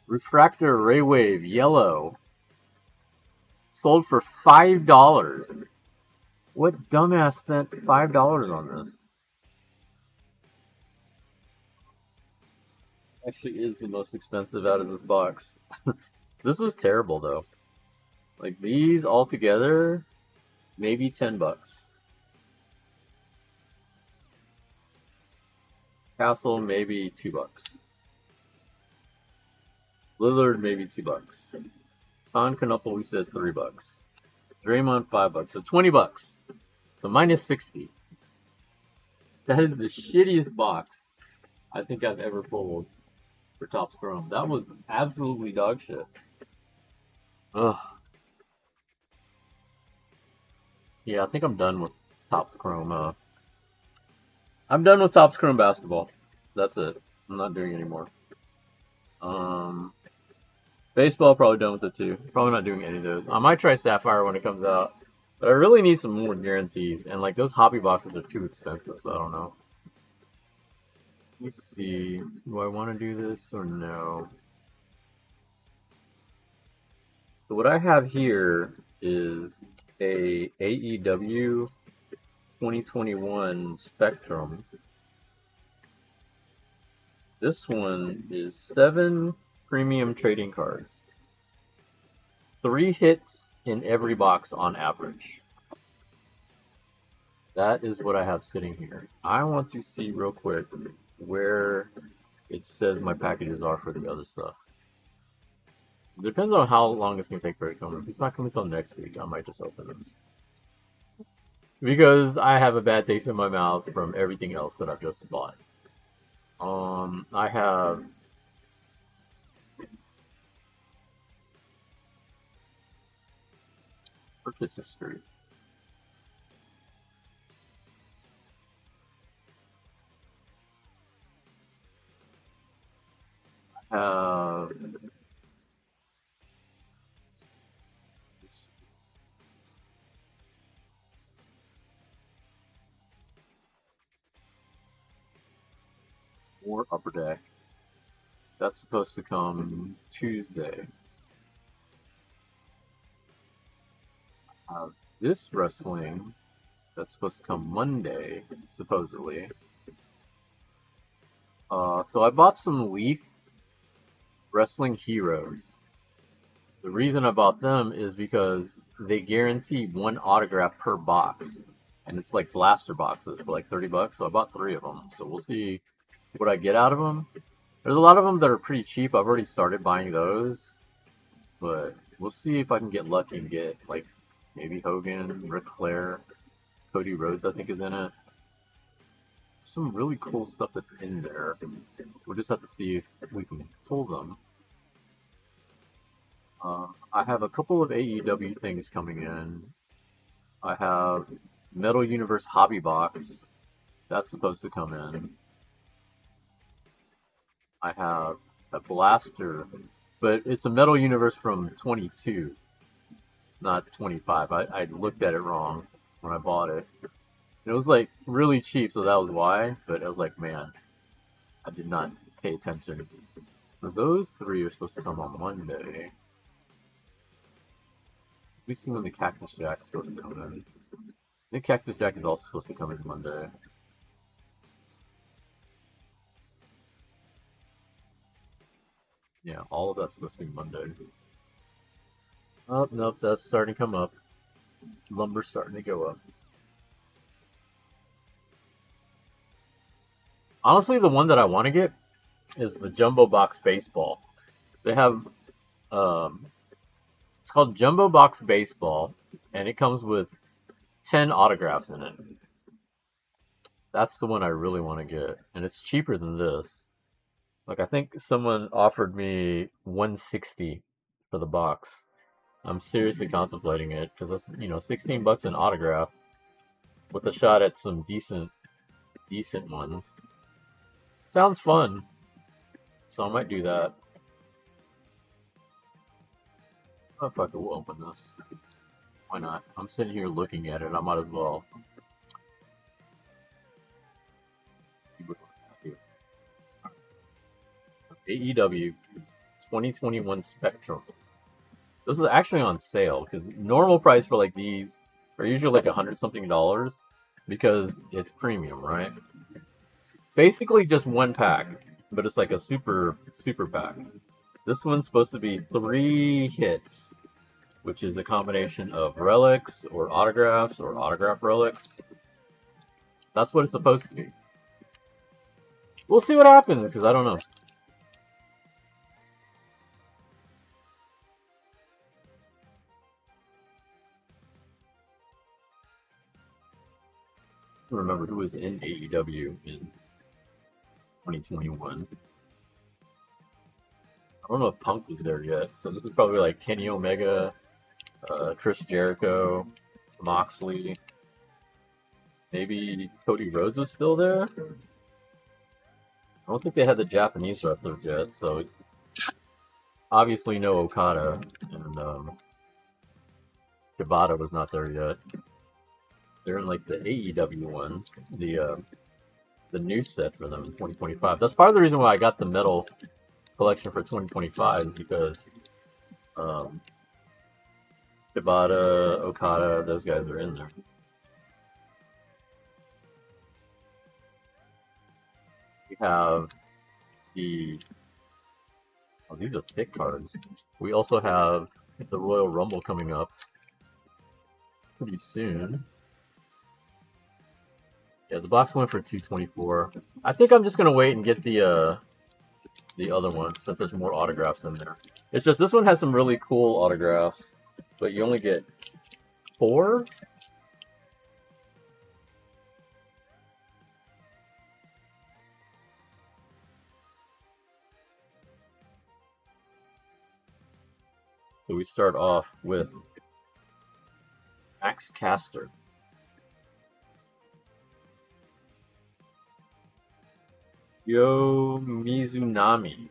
Refractor Ray Wave yellow. Sold for $5. What dumbass spent $5 on this? Actually is the most expensive out of this box. This was terrible though. Like these all together, maybe $10. Castle maybe $2. Lillard maybe $2. Con Knuckle we said $3. Draymond $5. So $20. So minus 60. That is the shittiest box I think I've ever pulled for Topps Chrome. That was absolutely dog shit. Ugh. Yeah, I think I'm done with Topps Chrome. I'm done with Topps Chrome basketball. That's it. I'm not doing any more. Baseball, probably done with it too. Probably not doing any of those. I might try Sapphire when it comes out. But I really need some more guarantees. And like those hobby boxes are too expensive, so I don't know. Let's see. Do I want to do this or no? So what I have here is a AEW 2021 Spectrum. This one is 7 premium trading cards. 3 hits in every box on average. That is what I have sitting here. I want to see real quick where it says my packages are for the other stuff. It depends on how long it's going to take for it to come. If it's not coming until next week, I might just open this. Because I have a bad taste in my mouth from everything else that I've just bought. I have... Purchase history. I have... More Upper Deck. That's supposed to come Tuesday. This wrestling, that's supposed to come Monday, supposedly. So I bought some Leaf Wrestling Heroes. The reason I bought them is because they guarantee 1 autograph per box. And it's like blaster boxes for like $30, so I bought 3 of them. So we'll see what I get out of them. There's a lot of them that are pretty cheap. I've already started buying those. But we'll see if I can get lucky and get like maybe Hogan, Ric Flair, Cody Rhodes I think is in it. Some really cool stuff that's in there. We'll just have to see if we can pull them. I have a couple of AEW things coming in. I have Metal Universe Hobby Box. That's supposed to come in. I have a Blaster, but it's a Metal Universe from 22, not 25. I looked at it wrong when I bought it. It was like really cheap, so that was why. But I was like, man, I did not pay attention. So those 3 are supposed to come on Monday. We see when the Cactus Jack is supposed to come in. The Cactus Jack is also supposed to come in Monday. Yeah, all of that's supposed to be Monday. Oh, nope, that's starting to come up. Lumber's starting to go up. Honestly, the one that I want to get is the Jumbo Box Baseball. They have, um, it's called Jumbo Box Baseball, and it comes with 10 autographs in it. That's the one I really want to get, and it's cheaper than this. Like I think someone offered me 160 for the box. I'm seriously contemplating it because that's 16 bucks an autograph with a shot at some decent ones. Sounds fun, so I might do that. Oh fuck it, we'll open this. Why not? I'm sitting here looking at it. I might as well. AEW 2021 Spectrum. This is actually on sale because normal price for like these are usually like $100-something because it's premium, right? Basically just one pack, but it's like a super pack. This one's supposed to be 3 hits, which is a combination of relics or autographs or autograph relics. That's what it's supposed to be. We'll see what happens because I don't know. I don't remember who was in AEW in 2021. I don't know if Punk was there yet, so this is probably like Kenny Omega, Chris Jericho, Moxley. Maybe Cody Rhodes was still there. I don't think they had the Japanese wrestlers yet, so obviously no Okada, and Shibata was not there yet. They're in like the AEW one, the new set for them in 2025. That's part of the reason why I got the metal collection for 2025 because Shibata, Okada, those guys are in there. We have these are thick cards. We also have the Royal Rumble coming up pretty soon. Yeah, the box went for $224. I think I'm just gonna wait and get the other one since there's more autographs in there. It's just this one has some really cool autographs, but you only get 4. So we start off with Max Caster. Yo Mizunami.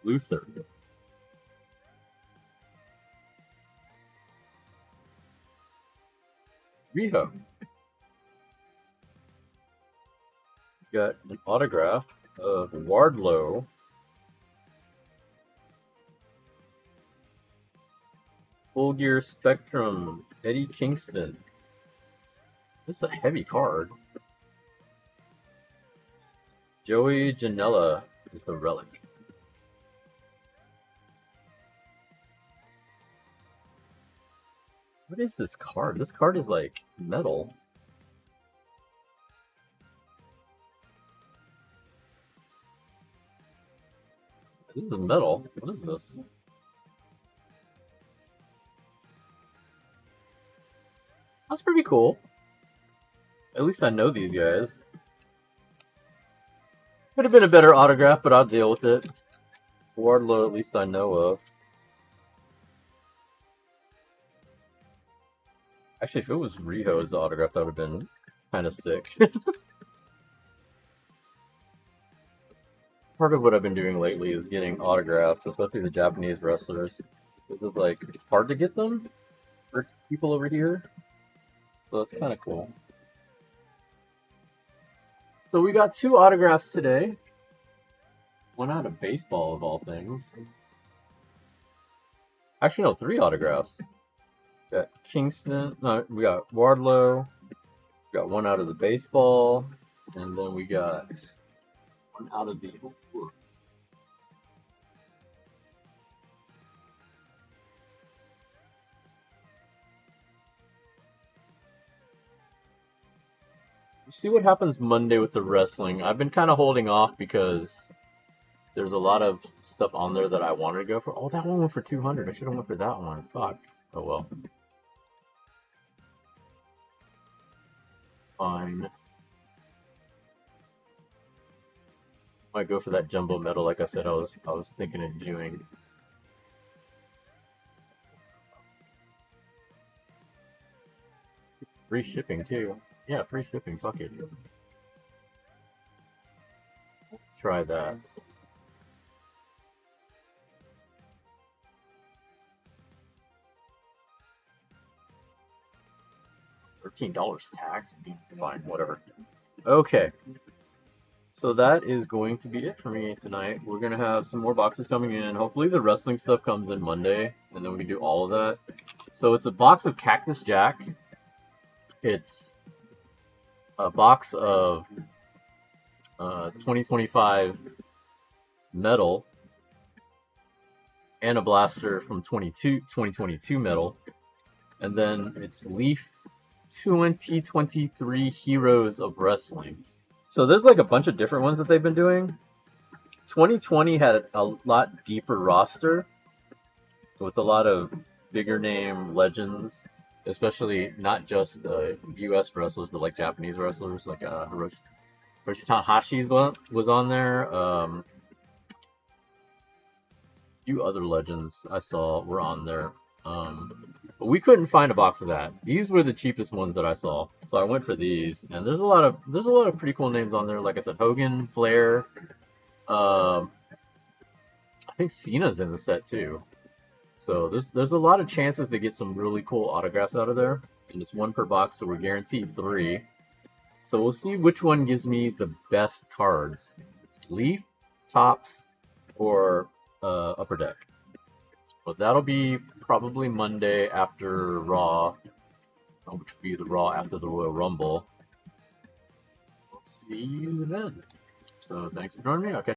Luther. Riho. Got an autograph of Wardlow. Full Gear Spectrum, Eddie Kingston. This is a heavy card. Joey Janela is the relic. What is this card? This card is like metal. This is metal. What is this? That's pretty cool. At least I know these guys. Could have been a better autograph, but I'll deal with it. Wardlow, at least I know of. Actually, if it was Riho's autograph, that would have been kind of sick. Part of what I've been doing lately is getting autographs, especially the Japanese wrestlers. Because it's like hard to get them for people over here. So it's kind of cool. So we got 2 autographs today. One out of baseball, of all things. Actually, no, 3 autographs. We got Kingston. No, we got Wardlow. We got 1 out of the baseball. And then we got 1 out of the Allure. see what happens Monday with the wrestling. I've been kind of holding off because there's a lot of stuff on there that I wanted to go for. Oh, that one went for 200. I should have went for that one. Fuck. Oh well. Fine. Might go for that jumbo metal, like I said. I was thinking of doing. Free shipping too. Yeah, free shipping. Fuck it. Try that. $13 tax? Fine, whatever. Okay. So that is going to be it for me tonight. We're going to have some more boxes coming in. Hopefully the wrestling stuff comes in Monday, and then we can do all of that. So it's a box of Cactus Jack. It's a box of 2025 metal and a blaster from 2022 metal. And then it's Leaf 2023 Heroes of Wrestling. So there's like a bunch of different ones that they've been doing. 2020 had a lot deeper roster with a lot of bigger name legends, especially not just US wrestlers, but like Japanese wrestlers, like Hiroshi Tanahashi was on there. A few other legends I saw were on there. But we couldn't find a box of that. These were the cheapest ones that I saw, so I went for these. And there's a lot of pretty cool names on there. Like I said, Hogan, Flair. I think Cena's in the set too. So there's a lot of chances to get some really cool autographs out of there. And it's one per box, so we're guaranteed 3. So we'll see which one gives me the best cards. It's Leaf, Topps, or Upper Deck. But that'll be probably Monday after Raw, which will be the Raw after the Royal Rumble. We'll see you then. So thanks for joining me. Okay.